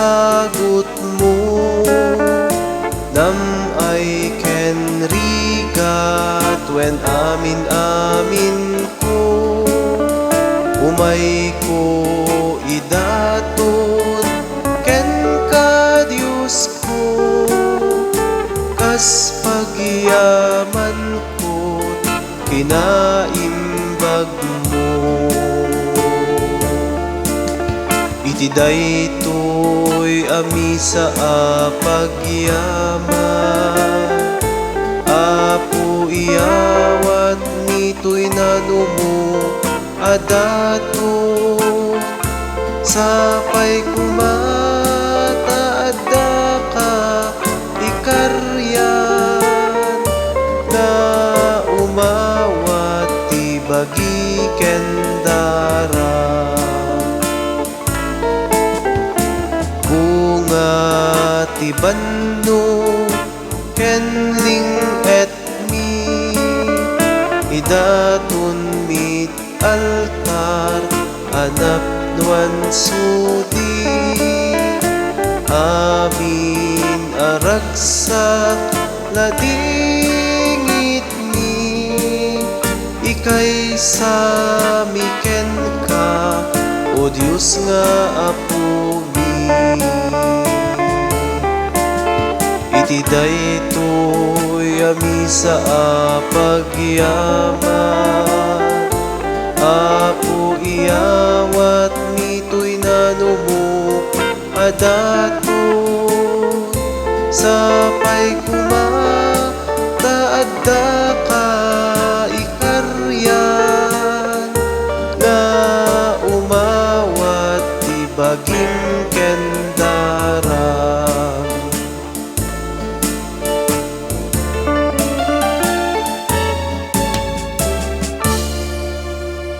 sagot mo nam I can rigat when amin ko umay ko idaton ken ka Diyos ko kas pagyaman ko kinaimbag mo. Iti daytoy ami sa pagyaman Apo iyawat nito'y nanumo adato sapay kumata adda ka ikaryan na umawat ti bagi kendara bunga ti banno kenling et mi idaton mit altar anap nuan sudi amin aragsak ladingit mi ikay samiken ka o Diyos nga Apo mi. Iti daytoy ami sa pagyaman Apo iyawat nito'y nanumo adato sapay kumata adda ka